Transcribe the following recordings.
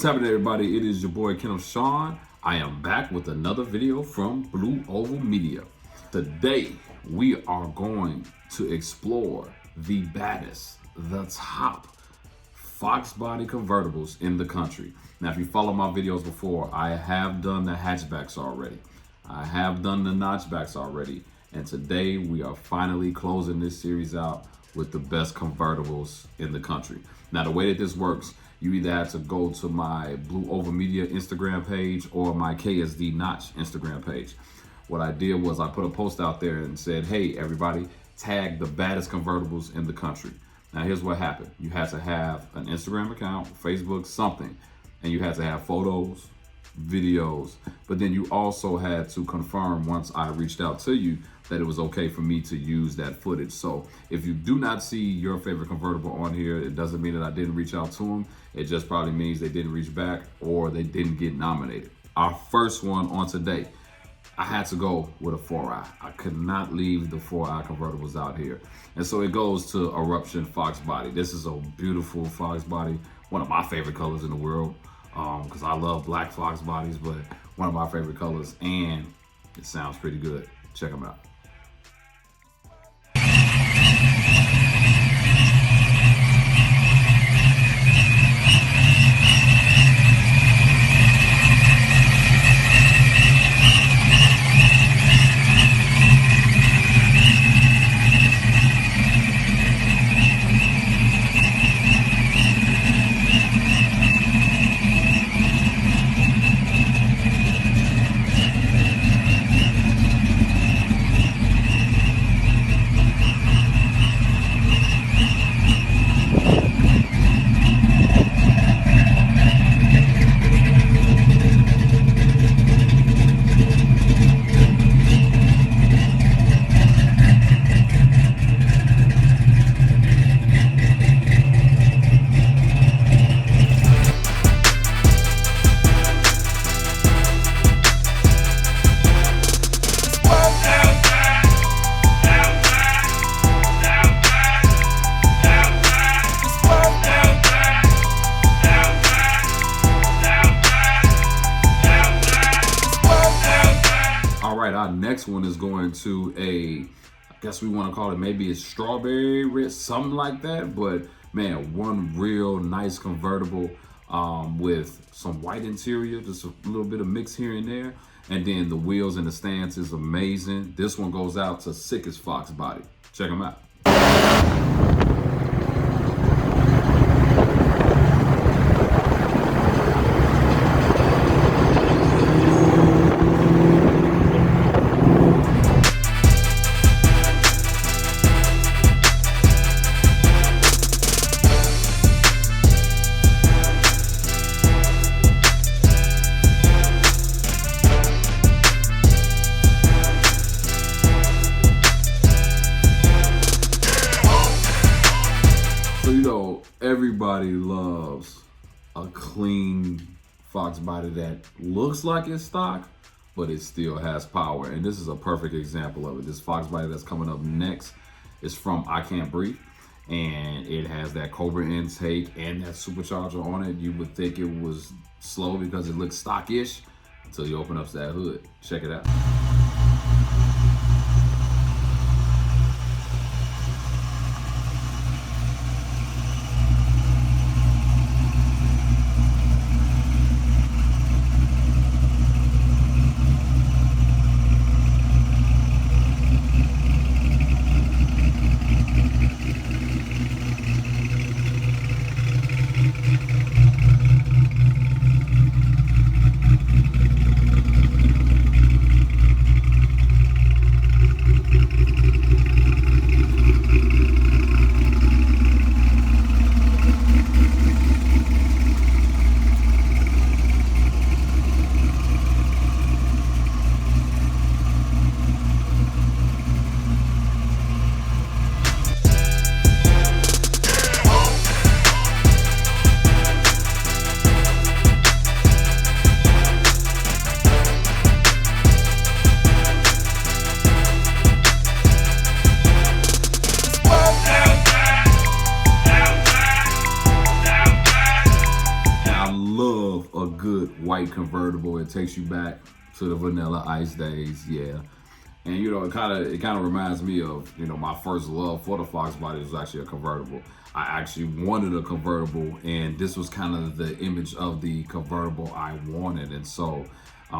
What's happening, everybody? It is your boy Kenneth Sean. I am back with another video from Blue Oval Media. Today we are going to explore the baddest, the top Foxbody convertibles in the country. Now, if you follow my videos before, I have done the hatchbacks already. I have done the notchbacks already. And today we are finally closing this series out with the best convertibles in the country. Now, the way that this works, you either have to go to my Blue Oval Media Instagram page or my KSD Notch Instagram page. What I did was I put a post out there and said, hey, everybody, tag the baddest convertibles in the country. Now, here's what happened. You had to have an Instagram account, Facebook, something, and you had to have photos, videos, but then you also had to confirm once I reached out to you that it was okay for me to use that footage. So if you do not see your favorite convertible on here, it doesn't mean that I didn't reach out to them. It just probably means they didn't reach back or they didn't get nominated. Our first one on today, I had to go with a 4i. I could not leave the 4i convertibles out here. And so it goes to Eruption Foxbody. This is a beautiful Foxbody, one of my favorite colors in the world, because I love black Foxbodies, but one of my favorite colors, and it sounds pretty good. Check them out. Our next one is going to I guess we want to call it maybe a strawberry red, something like that. But man, one real nice convertible with some white interior, just a little bit of mix here and there. And then the wheels and the stance is amazing. This one goes out to Sickest Foxbody. Check them out. Everybody loves a clean Foxbody that looks like it's stock, but it still has power. And this is a perfect example of it. This Foxbody that's coming up next is from Cant Breathe, and it has that Cobra intake and that supercharger on it. You would think it was slow because it looks stockish until you open up that hood. Check it out. white convertible. It takes you back to the Vanilla Ice days, yeah. And you know, it kind of reminds me of, you know, my first love for the Foxbody was actually a convertible. I actually wanted a convertible, and this was kind of the image of the convertible I wanted. And so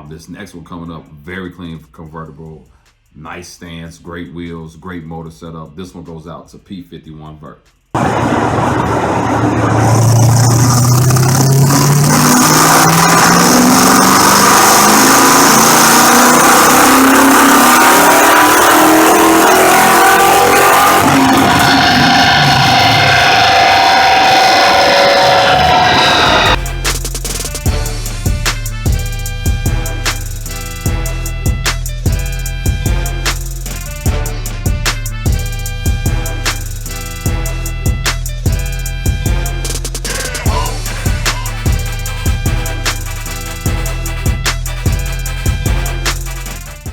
this next one coming up, very clean convertible, nice stance, great wheels, great motor setup. This one goes out to P51 Vert.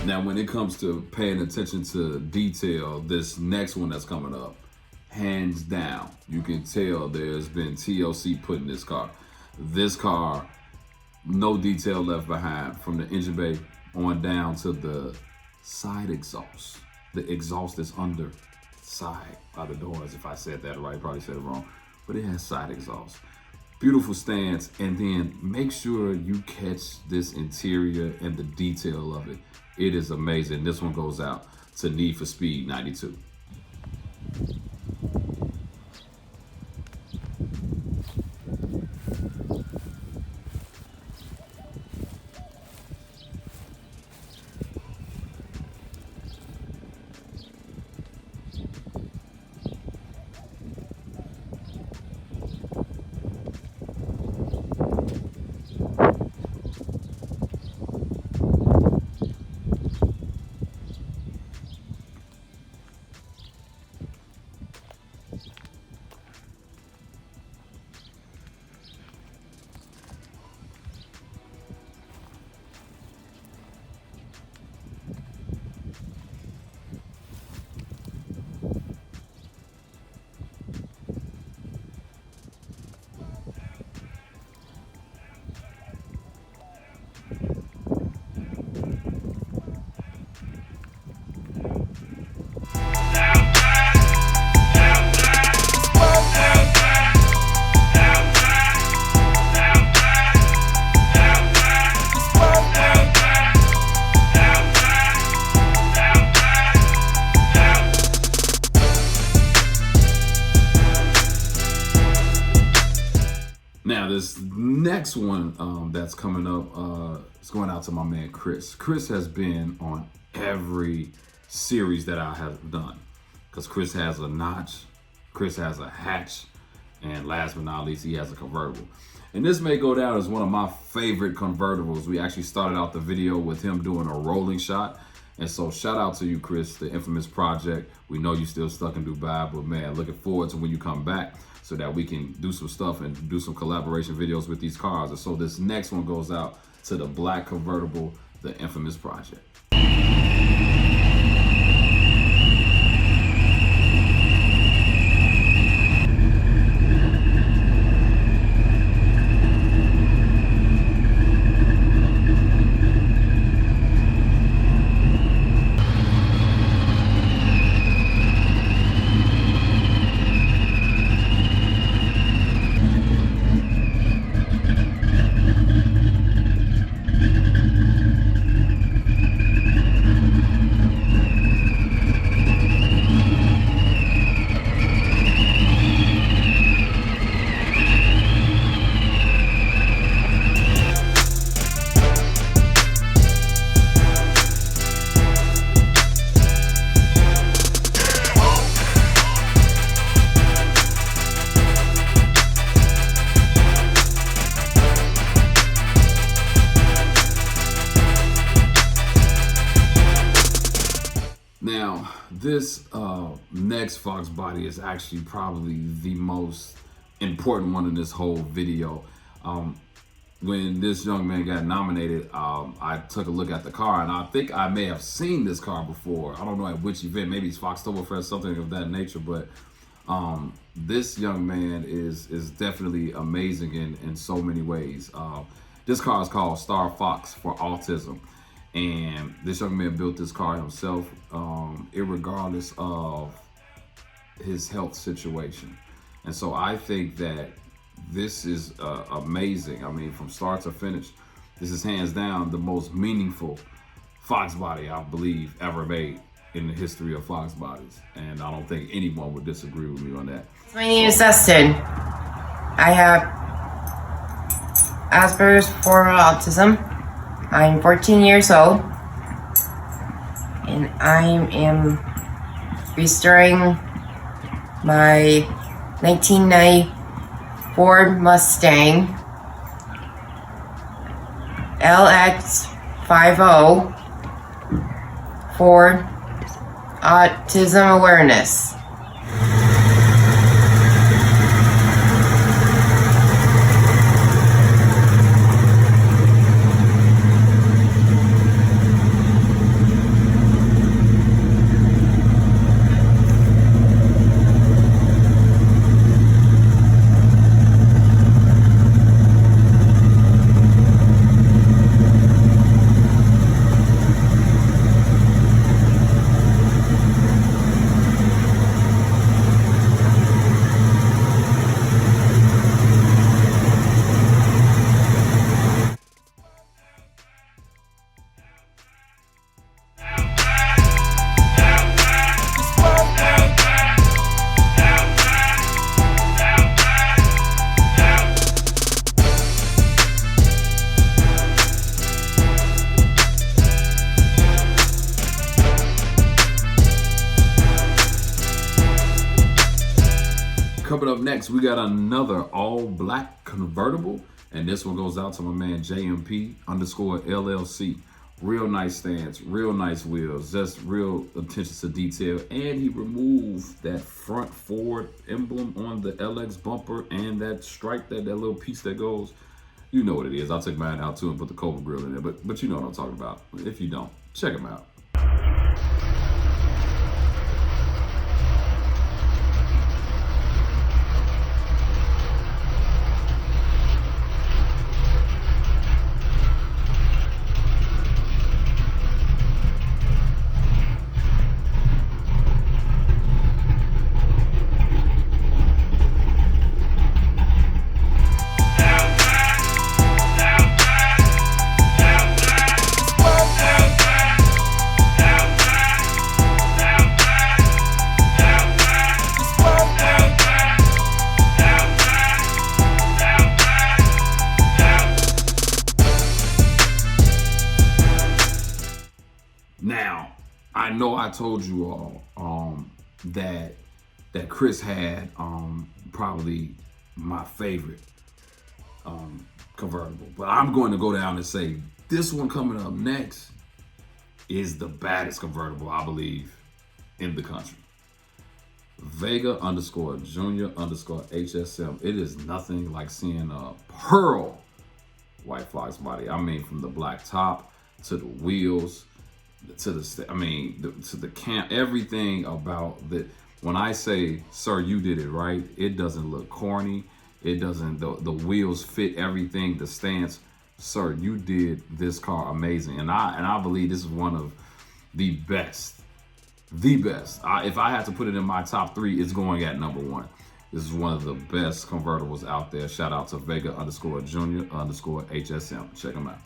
Now, when it comes to paying attention to detail, this next one that's coming up, hands down, you can tell there's been TLC put in this car. This car, no detail left behind, from the engine bay on down to the side exhaust. The exhaust is under side by the doors. If I said that right, probably said it wrong, but it has side exhaust. Beautiful stance, and then make sure you catch this interior and the detail of it. It is amazing. This one goes out to Need for Speed 92. Now, this next one that's coming up is going out to my man Chris. Chris has been on every series that I have done, because Chris has a notch, Chris has a hatch, and last but not least, he has a convertible. And this may go down as one of my favorite convertibles. We actually started out the video with him doing a rolling shot. And so shout out to you, Chris, the infamous project. We know you're still stuck in Dubai, but man, looking forward to when you come back so that we can do some stuff and do some collaboration videos with these cars. And so this next one goes out to the black convertible, the infamous project. Now, this next Foxbody is actually probably the most important one in this whole video. When this young man got nominated, I took a look at the car, and I think I may have seen this car before. I don't know at which event, maybe it's Foxtoberfest, something of that nature, but this young man is definitely amazing in so many ways. This car is called Star Fox for Autism. And this young man built this car himself, irregardless of his health situation. And so I think that this is amazing. I mean, from start to finish, this is hands down the most meaningful Foxbody I believe ever made in the history of Foxbodies. And I don't think anyone would disagree with me on that. My name is Dustin. I have Asperger's form of autism. I'm 14 years old. And I am restoring my 1990 Ford Mustang LX50 for autism awareness. Coming up next, we got another all-black convertible, and this one goes out to my man JMP_LLC. Real nice stance, real nice wheels, just real attention to detail, and he removed that front Ford emblem on the LX bumper and that stripe, that little piece that goes. You know what it is. I took mine out too and put the Cobra grill in there, but you know what I'm talking about. If you don't, check him out. Now, I know I told you all that Chris had probably my favorite convertible, but I'm going to go down and say this one coming up next is the baddest convertible I believe in the country. Vega_Junior_HSM. It is nothing like seeing a pearl white Foxbody. I mean, from the black top to the wheels, to the Cant, everything about that. When I say, sir, you did it right, it doesn't look corny. It doesn't, the wheels fit everything, the stance. Sir, you did this car amazing. And I believe this is one of the best. If I had to put it in my top 3, it's going at number 1. This is one of the best convertibles out there. Shout out to Vega_Junior_HSM. Check them out.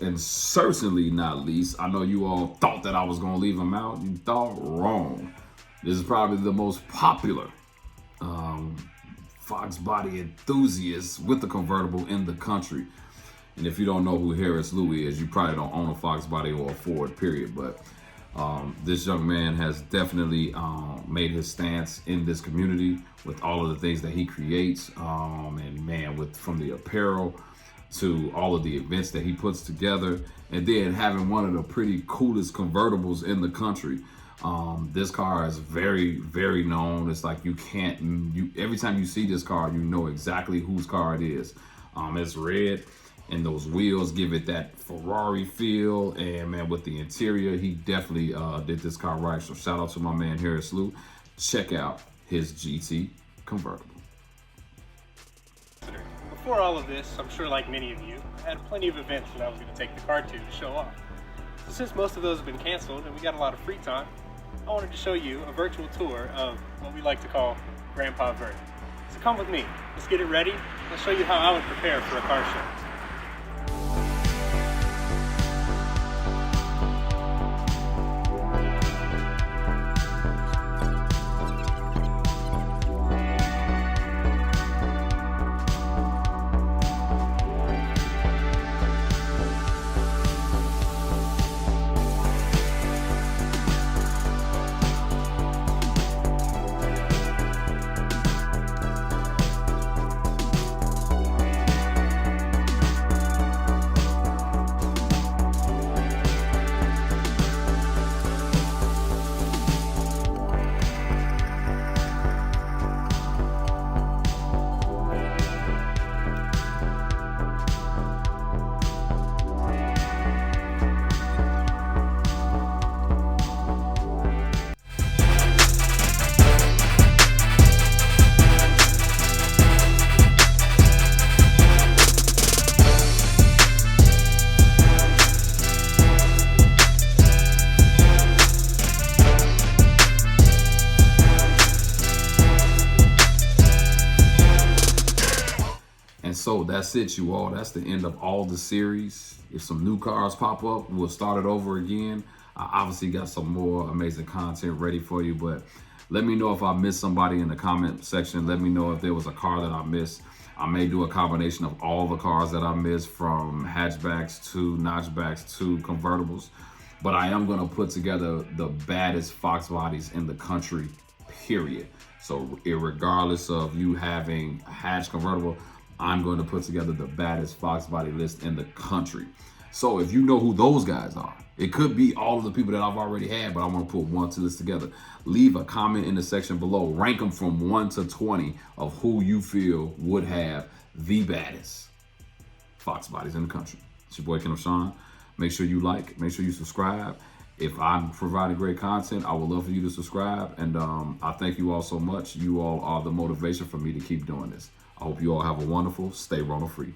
and certainly not least, I know you all thought that I was going to leave him out. You thought wrong. This is probably the most popular Foxbody enthusiast with the convertible in the country. And if you don't know who Harris Louis is, you probably don't own a Foxbody or a Ford, period. But this young man has definitely made his stance in this community with all of the things that he creates. And man, from the apparel to all of the events that he puts together, and then having one of the pretty coolest convertibles in the country. This car is very, very known. It's like every time you see this car, you know exactly whose car it is. It's red, and those wheels give it that Ferrari feel. And man, with the interior, he definitely did this car right. So shout out to my man Harris Lou. Check out his GT convertible. Before all of this, I'm sure like many of you, I had plenty of events that I was going to take the car to show off. So since most of those have been canceled and we got a lot of free time, I wanted to show you a virtual tour of what we like to call Grandpa Vert. So come with me, let's get it ready. I'll show you how I would prepare for a car show. So that's it, you all. That's the end of all the series. If some new cars pop up, we'll start it over again. I obviously got some more amazing content ready for you, but let me know if I missed somebody in the comment section. Let me know if there was a car that I missed. I may do a combination of all the cars that I missed, from hatchbacks to notchbacks to convertibles. But I am gonna put together the baddest Fox bodies in the country, period. So regardless of you having a hatch convertible, I'm going to put together the baddest Foxbody list in the country. So if you know who those guys are, it could be all of the people that I've already had, but I want to put 1 to this together. Leave a comment in the section below. Rank them from 1 to 20 of who you feel would have the baddest Fox bodies in the country. It's your boy, Cant Breathe. Make sure you like, make sure you subscribe. If I'm providing great content, I would love for you to subscribe. And I thank you all so much. You all are the motivation for me to keep doing this. I hope you all have a wonderful, stay Rona free